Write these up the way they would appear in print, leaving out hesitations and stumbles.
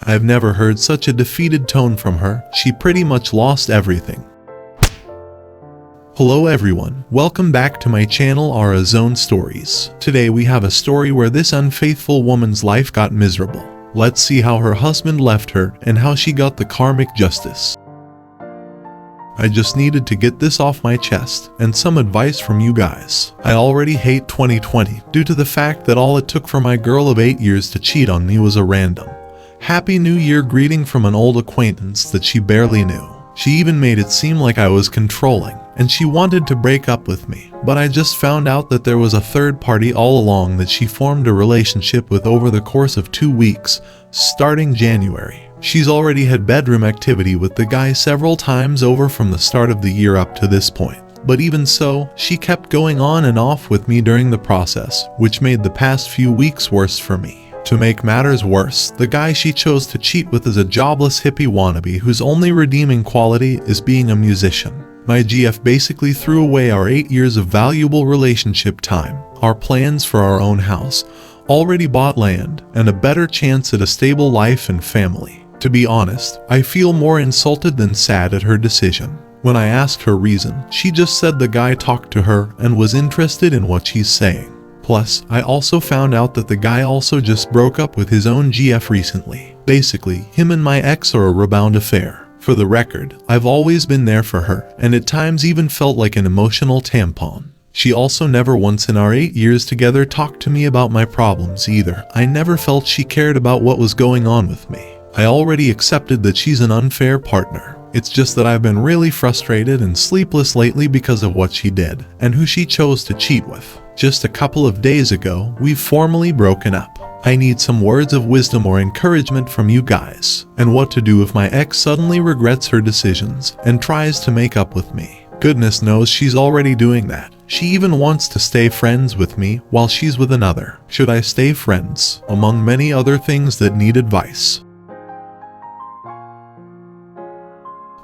I've never heard such a defeated tone from her. She pretty much lost everything. Hello everyone, welcome back to my channel Ara Zone Stories. Today we have a story where this unfaithful woman's life got miserable. Let's see how her husband left her and how she got the karmic justice. I just needed to get this off my chest and some advice from you guys. I already hate 2020 due to the fact that all it took for my girl of 8 years to cheat on me was a random Happy New Year greeting from an old acquaintance that she barely knew. She even made it seem like I was controlling, and she wanted to break up with me. But I just found out that there was a third party all along that she formed a relationship with over the course of 2 weeks, starting January. She's already had bedroom activity with the guy several times over from the start of the year up to this point. But even so, she kept going on and off with me during the process, which made the past few weeks worse for me. To make matters worse, the guy she chose to cheat with is a jobless hippie wannabe whose only redeeming quality is being a musician. My GF basically threw away our 8 years of valuable relationship time, our plans for our own house, already bought land, and a better chance at a stable life and family. To be honest, I feel more insulted than sad at her decision. When I asked her reason, she just said the guy talked to her and was interested in what she's saying. Plus, I also found out that the guy also just broke up with his own GF recently. Basically, him and my ex are a rebound affair. For the record, I've always been there for her, and at times even felt like an emotional tampon. She also never once in our 8 years together talked to me about my problems either. I never felt she cared about what was going on with me. I already accepted that she's an unfair partner. It's just that I've been really frustrated and sleepless lately because of what she did, and who she chose to cheat with. Just a couple of days ago, we've formally broken up. I need some words of wisdom or encouragement from you guys, and what to do if my ex suddenly regrets her decisions and tries to make up with me. Goodness knows she's already doing that. She even wants to stay friends with me while she's with another. Should I stay friends? Among many other things that need advice.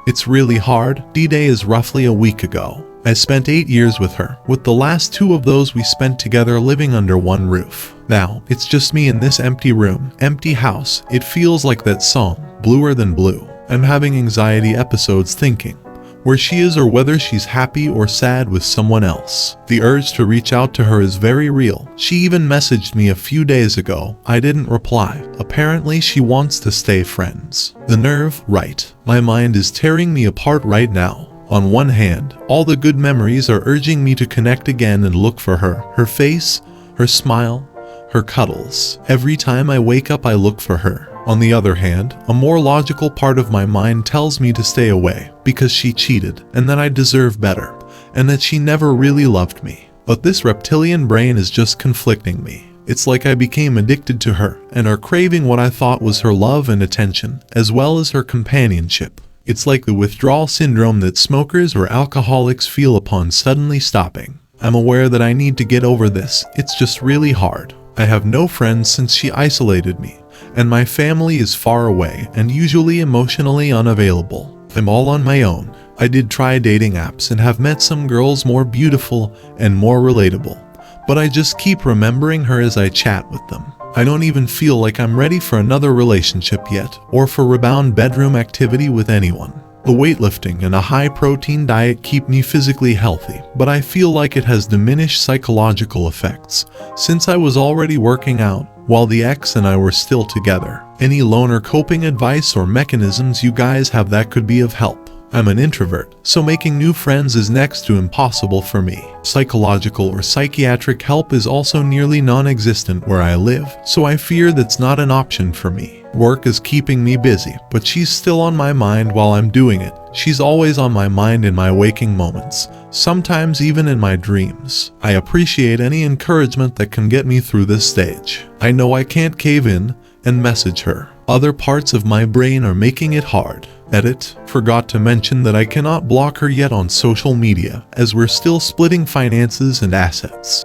It's really hard. D-Day is roughly a week ago. I spent 8 years with her, with the last 2 of those we spent together living under one roof. Now, it's just me in this empty room, empty house. It feels like that song, Bluer Than Blue. I'm having anxiety episodes thinking where she is or whether she's happy or sad with someone else. The urge to reach out to her is very real. She even messaged me a few days ago. I didn't reply. Apparently she wants to stay friends. The nerve, right? My mind is tearing me apart right now. On one hand, all the good memories are urging me to connect again and look for her face, her smile, her cuddles. Every time I wake up I look for her. On the other hand, a more logical part of my mind tells me to stay away because she cheated and that I deserve better and that she never really loved me. But this reptilian brain is just conflicting me. It's like I became addicted to her and are craving what I thought was her love and attention as well as her companionship. It's like the withdrawal syndrome that smokers or alcoholics feel upon suddenly stopping. I'm aware that I need to get over this. It's just really hard. I have no friends since she isolated me, and my family is far away and usually emotionally unavailable. I'm all on my own. I did try dating apps and have met some girls more beautiful and more relatable, but I just keep remembering her as I chat with them. I don't even feel like I'm ready for another relationship yet, or for rebound bedroom activity with anyone. The weightlifting and a high-protein diet keep me physically healthy, but I feel like it has diminished psychological effects, since I was already working out, while the ex and I were still together. Any loner coping advice or mechanisms you guys have that could be of help? I'm an introvert, so making new friends is next to impossible for me. Psychological or psychiatric help is also nearly non-existent where I live, so I fear that's not an option for me. Work is keeping me busy, but she's still on my mind while I'm doing it. She's always on my mind in my waking moments, sometimes even in my dreams. I appreciate any encouragement that can get me through this stage. I know I can't cave in and message her. Other parts of my brain are making it hard. Edit. Forgot to mention that I cannot block her yet on social media, as we're still splitting finances and assets.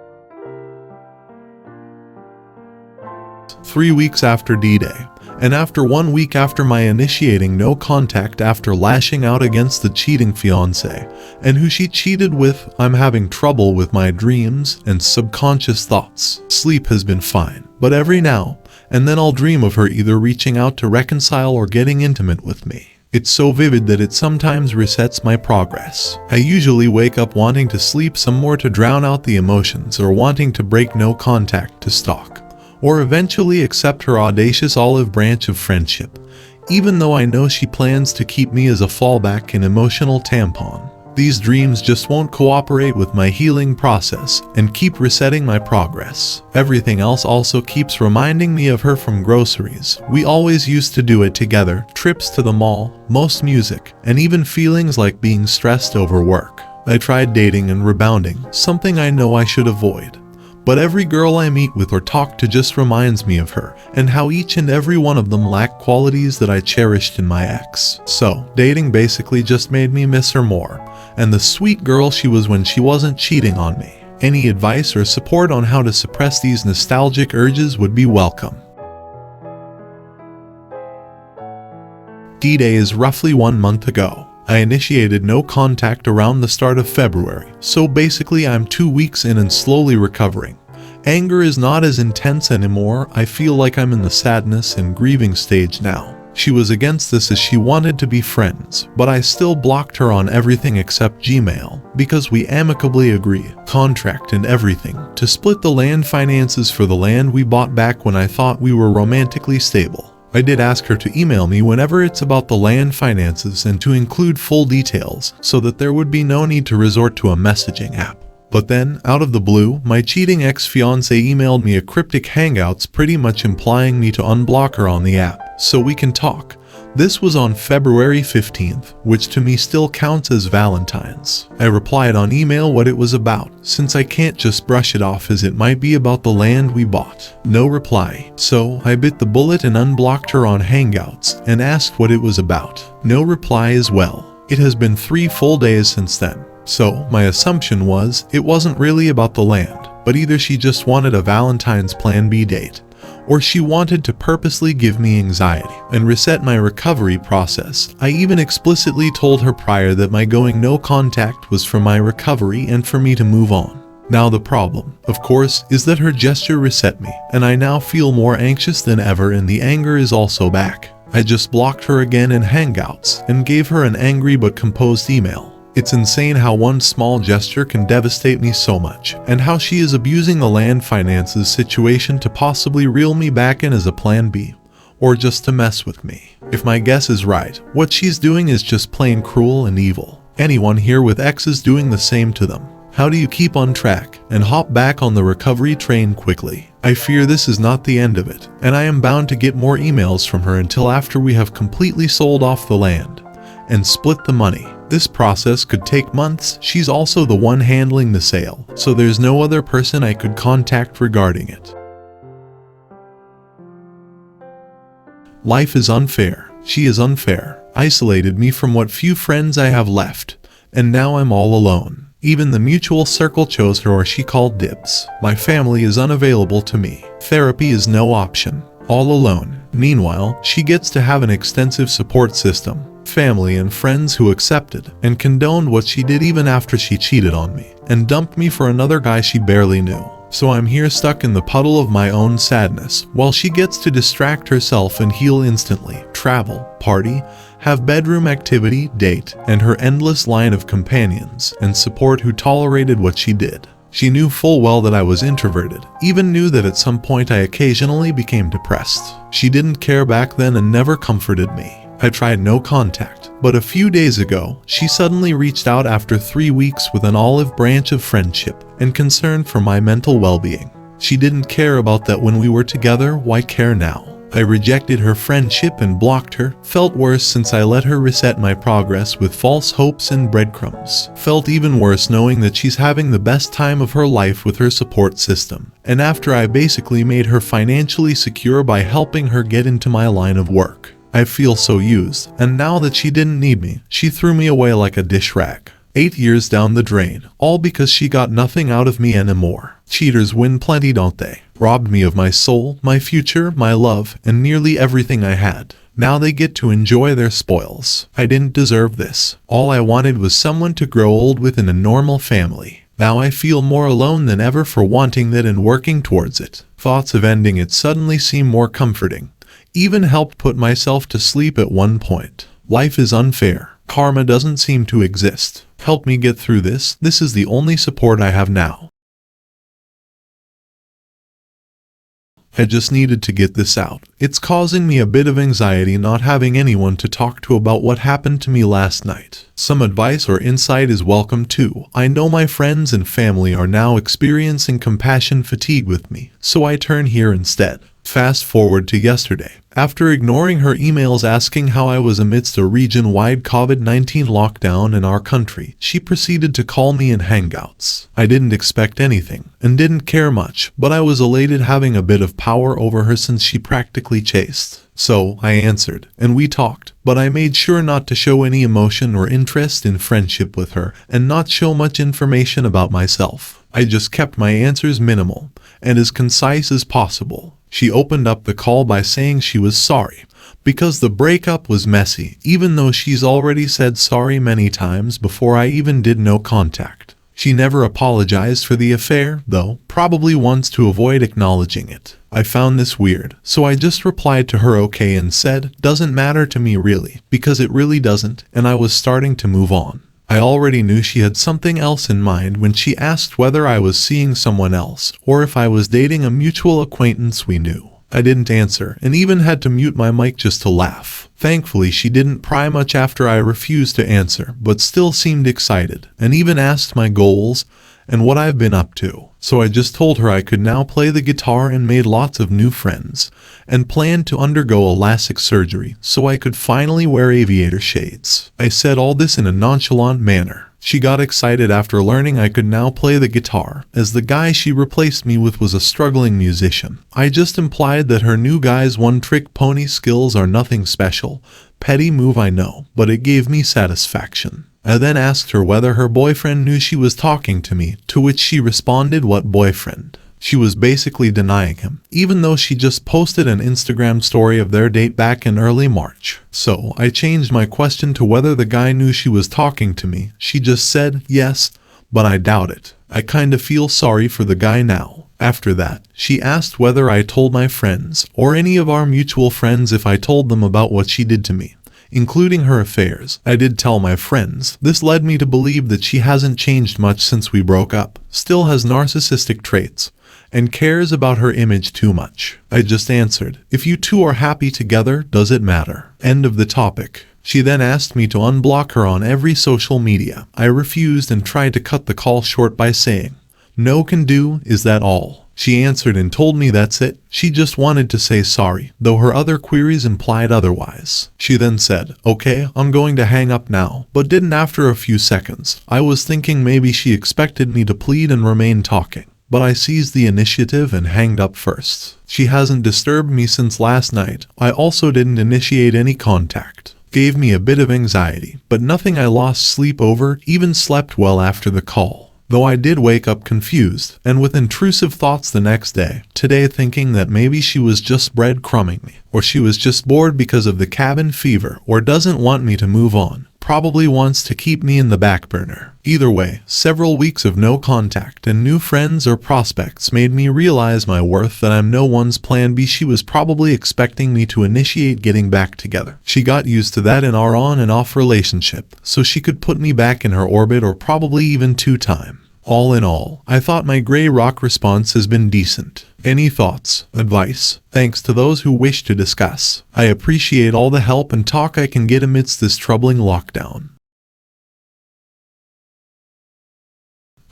3 weeks after D-Day, and after 1 week after my initiating no contact after lashing out against the cheating fiancé, and who she cheated with, I'm having trouble with my dreams and subconscious thoughts. Sleep has been fine, but every now and then I'll dream of her either reaching out to reconcile or getting intimate with me. It's so vivid that it sometimes resets my progress. I usually wake up wanting to sleep some more to drown out the emotions, or wanting to break no contact to stalk, or eventually accept her audacious olive branch of friendship, even though I know she plans to keep me as a fallback and emotional tampon. These dreams just won't cooperate with my healing process and keep resetting my progress. Everything else also keeps reminding me of her, from groceries we always used to do it together, trips to the mall, most music, and even feelings like being stressed over work. I tried dating and rebounding, something I know I should avoid. But every girl I meet with or talk to just reminds me of her, and how each and every one of them lack qualities that I cherished in my ex. So, dating basically just made me miss her more, and the sweet girl she was when she wasn't cheating on me. Any advice or support on how to suppress these nostalgic urges would be welcome. D-Day is roughly 1 month ago. I initiated no contact around the start of February, so basically I'm 2 weeks in and slowly recovering. Anger is not as intense anymore. I feel like I'm in the sadness and grieving stage now. She was against this as she wanted to be friends, but I still blocked her on everything except Gmail, because we amicably agreed, contract and everything, to split the land finances for the land we bought back when I thought we were romantically stable. I did ask her to email me whenever it's about the land finances and to include full details so that there would be no need to resort to a messaging app. But then, out of the blue, my cheating ex-fiancé emailed me a cryptic Hangouts pretty much implying me to unblock her on the app so we can talk. This was on February 15th, which to me still counts as Valentine's. I replied on email what it was about, since I can't just brush it off as it might be about the land we bought. No reply, so I bit the bullet and unblocked her on Hangouts and asked what it was about. No reply as well. It has been 3 full days since then, so my assumption was it wasn't really about the land, but either she just wanted a Valentine's Plan B date, or she wanted to purposely give me anxiety and reset my recovery process. I even explicitly told her prior that my going no contact was for my recovery and for me to move on. Now the problem, of course, is that her gesture reset me, and I now feel more anxious than ever, and the anger is also back. I just blocked her again in Hangouts and gave her an angry but composed email. It's insane how one small gesture can devastate me so much, and how she is abusing the land finances situation to possibly reel me back in as a plan B, or just to mess with me. If my guess is right, what she's doing is just plain cruel and evil. Anyone here with exes doing the same to them? How do you keep on track and hop back on the recovery train quickly? I fear this is not the end of it, and I am bound to get more emails from her until after we have completely sold off the land and split the money. This process could take months. She's also the one handling the sale, so there's no other person I could contact regarding it. Life is unfair. She is unfair. Isolated me from what few friends I have left, and now I'm all alone. Even the mutual circle chose her, or she called dibs. My family is unavailable to me. Therapy is no option. All alone. Meanwhile, she gets to have an extensive support system. Family and friends who accepted and condoned what she did even after she cheated on me and dumped me for another guy she barely knew. So I'm here stuck in the puddle of my own sadness, while she gets to distract herself and heal instantly, travel, party, have bedroom activity, date, and her endless line of companions and support who tolerated what she did. She knew full well that I was introverted, even knew that at some point I occasionally became depressed. She didn't care back then and never comforted me. I tried no contact, but a few days ago, she suddenly reached out after 3 weeks with an olive branch of friendship and concern for my mental well-being. She didn't care about that when we were together. Why care now? I rejected her friendship and blocked her. Felt worse since I let her reset my progress with false hopes and breadcrumbs. Felt even worse knowing that she's having the best time of her life with her support system, and after I basically made her financially secure by helping her get into my line of work. I feel so used, and now that she didn't need me, she threw me away like a dish rag. 8 years down the drain, all because she got nothing out of me anymore. Cheaters win plenty, don't they? Robbed me of my soul, my future, my love, and nearly everything I had. Now they get to enjoy their spoils. I didn't deserve this. All I wanted was someone to grow old with in a normal family. Now I feel more alone than ever for wanting that and working towards it. Thoughts of ending it suddenly seem more comforting. Even helped put myself to sleep at one point. Life is unfair. Karma doesn't seem to exist. Help me get through this. This is the only support I have now. I just needed to get this out. It's causing me a bit of anxiety not having anyone to talk to about what happened to me last night. Some advice or insight is welcome too. I know my friends and family are now experiencing compassion fatigue with me, so I turn here instead. Fast forward to yesterday. After ignoring her emails asking how I was amidst a region-wide COVID-19 lockdown in our country, she proceeded to call me in Hangouts. I didn't expect anything, and didn't care much, but I was elated having a bit of power over her since she practically chased. So, I answered, and we talked, but I made sure not to show any emotion or interest in friendship with her, and not show much information about myself. I just kept my answers minimal, and as concise as possible. She opened up the call by saying she was sorry, because the breakup was messy, even though she's already said sorry many times before I even did no contact. She never apologized for the affair, though, probably wants to avoid acknowledging it. I found this weird, so I just replied to her okay and said, doesn't matter to me really, because it really doesn't, and I was starting to move on. I already knew she had something else in mind when she asked whether I was seeing someone else, or if I was dating a mutual acquaintance we knew. I didn't answer, and even had to mute my mic just to laugh. Thankfully, she didn't pry much after I refused to answer, but still seemed excited, and even asked my goals and what I've been up to. So I just told her I could now play the guitar and made lots of new friends, and planned to undergo a LASIK surgery so I could finally wear aviator shades. I said all this in a nonchalant manner. She got excited after learning I could now play the guitar, as the guy she replaced me with was a struggling musician. I just implied that her new guy's one-trick pony skills are nothing special. Petty move, I know, but it gave me satisfaction. I then asked her whether her boyfriend knew she was talking to me, to which she responded, what boyfriend? She was basically denying him, even though she just posted an Instagram story of their date back in early March. So, I changed my question to whether the guy knew she was talking to me. She just said, yes, but I doubt it. I kinda feel sorry for the guy now. After that, she asked whether I told my friends, or any of our mutual friends if I told them about what she did to me, including her affairs. I did tell my friends. This led me to believe that she hasn't changed much since we broke up, still has narcissistic traits, and cares about her image too much. I just answered, if you two are happy together, does it matter? End of the topic. She then asked me to unblock her on every social media. I refused and tried to cut the call short by saying, no can do, is that all? She answered and told me that's it. She just wanted to say sorry, though her other queries implied otherwise. She then said, okay, I'm going to hang up now, but didn't after a few seconds. I was thinking maybe she expected me to plead and remain talking, but I seized the initiative and hanged up first. She hasn't disturbed me since last night. I also didn't initiate any contact. Gave me a bit of anxiety, but nothing I lost sleep over, even slept well after the call. Though I did wake up confused, and with intrusive thoughts the next day, today thinking that maybe she was just breadcrumbing me, or she was just bored because of the cabin fever, or doesn't want me to move on, probably wants to keep me in the back burner. Either way, several weeks of no contact and new friends or prospects made me realize my worth, that I'm no one's plan B. She was probably expecting me to initiate getting back together. She got used to that in our on and off relationship, so she could put me back in her orbit, or probably even 2 times. All in all, I thought my gray rock response has been decent. Any thoughts, advice? Thanks to those who wish to discuss. I appreciate all the help and talk I can get amidst this troubling lockdown.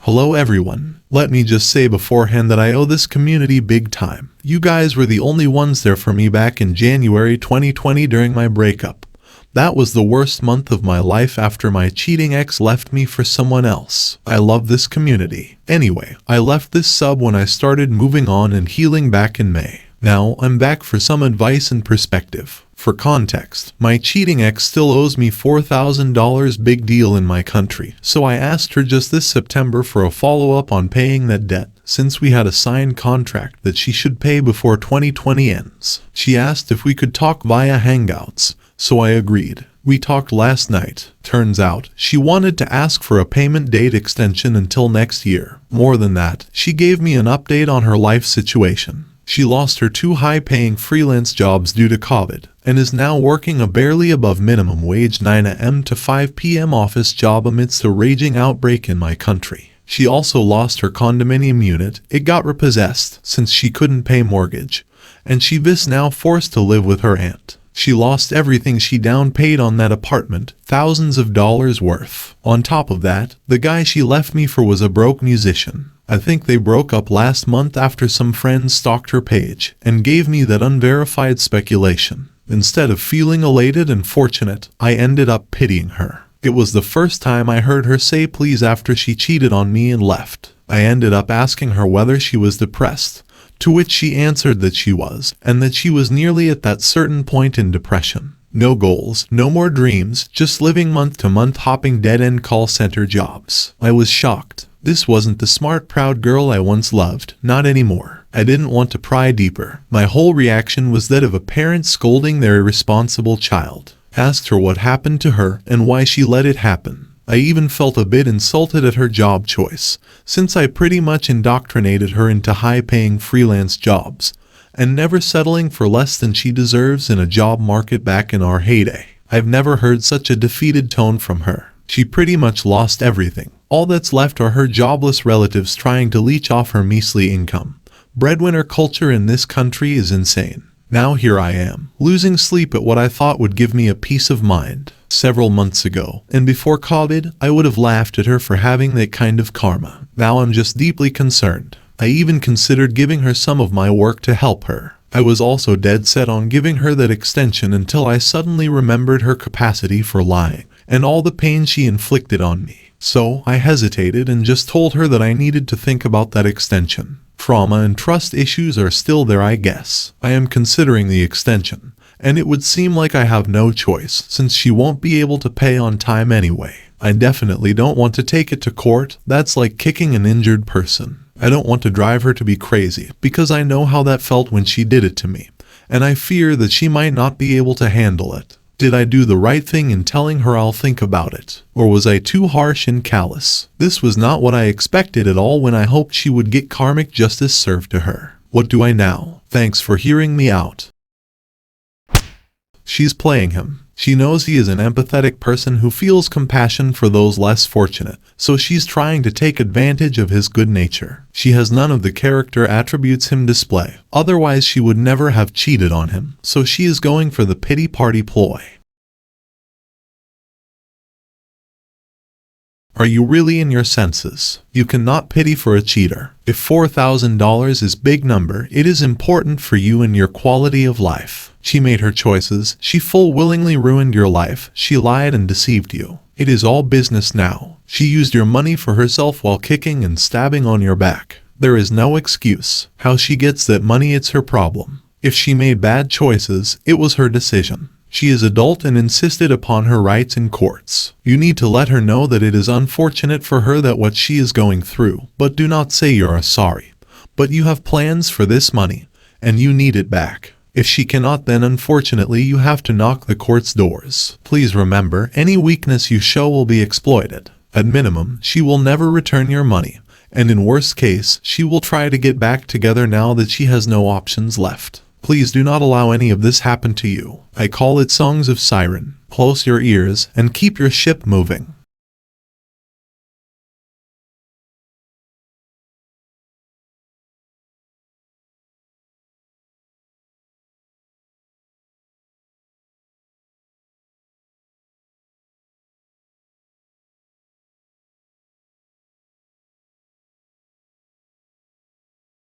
Hello everyone. Let me just say beforehand that I owe this community big time. You guys were the only ones there for me back in January 2020 during my breakup. That was the worst month of my life after my cheating ex left me for someone else. I love this community. Anyway, I left this sub when I started moving on and healing back in May. Now, I'm back for some advice and perspective. For context, my cheating ex still owes me $4,000, big deal in my country, so I asked her just this September for a follow-up on paying that debt, since we had a signed contract that she should pay before 2020 ends. She asked if we could talk via Hangouts, so I agreed. We talked last night. Turns out, she wanted to ask for a payment date extension until next year. More than that, she gave me an update on her life situation. She lost her 2 high-paying freelance jobs due to COVID and is now working a barely above minimum wage 9 a.m. to 5 p.m. office job amidst a raging outbreak in my country. She also lost her condominium unit. It got repossessed since she couldn't pay mortgage, and she is now forced to live with her aunt. She lost everything she down paid on that apartment, thousands of dollars worth. On top of that, the guy she left me for was a broke musician. I think they broke up last month after some friends stalked her page and gave me that unverified speculation. Instead of feeling elated and fortunate, I ended up pitying her. It was the first time I heard her say please after she cheated on me and left. I ended up asking her whether she was depressed, to which she answered that she was, and that she was nearly at that certain point in depression. No goals, no more dreams, just living month to month hopping dead-end call center jobs. I was shocked. This wasn't the smart, proud girl I once loved, not anymore. I didn't want to pry deeper. My whole reaction was that of a parent scolding their irresponsible child. Asked her what happened to her and why she let it happen. I even felt a bit insulted at her job choice, since I pretty much indoctrinated her into high-paying freelance jobs, and never settling for less than she deserves in a job market back in our heyday. I've never heard such a defeated tone from her. She pretty much lost everything. All that's left are her jobless relatives trying to leech off her measly income. Breadwinner culture in this country is insane. Now here I am, losing sleep at what I thought would give me a peace of mind. Several months ago, and before COVID, I would have laughed at her for having that kind of karma. Now I'm just deeply concerned. I even considered giving her some of my work to help her. I was also dead set on giving her that extension until I suddenly remembered her capacity for lying, and all the pain she inflicted on me. So I hesitated and just told her that I needed to think about that extension. Trauma and trust issues are still there, I guess. I am considering the extension, and it would seem like I have no choice since she won't be able to pay on time anyway. I definitely don't want to take it to court. That's like kicking an injured person. I don't want to drive her to be crazy because I know how that felt when she did it to me, and I fear that she might not be able to handle it. Did I do the right thing in telling her I'll think about it? Or was I too harsh and callous? This was not what I expected at all when I hoped she would get karmic justice served to her. What do I now? Thanks for hearing me out. She's playing him. She knows he is an empathetic person who feels compassion for those less fortunate, so she's trying to take advantage of his good nature. She has none of the character attributes him display. Otherwise she would never have cheated on him, so she is going for the pity party ploy. Are you really in your senses? You cannot pity for a cheater. If $4,000 is big number, it is important for you and your quality of life. She made her choices. She full willingly ruined your life. She lied and deceived you. It is all business now. She used your money for herself while kicking and stabbing on your back. There is no excuse. How she gets that money, it's her problem. If she made bad choices, it was her decision. She is adult and insisted upon her rights in courts. You need to let her know that it is unfortunate for her that what she is going through, but do not say you're sorry. But you have plans for this money, and you need it back. If she cannot, then unfortunately you have to knock the court's doors. Please remember, any weakness you show will be exploited. At minimum, she will never return your money, and in worst case, she will try to get back together now that she has no options left. Please do not allow any of this happen to you. I call it Songs of Siren. Close your ears and keep your ship moving.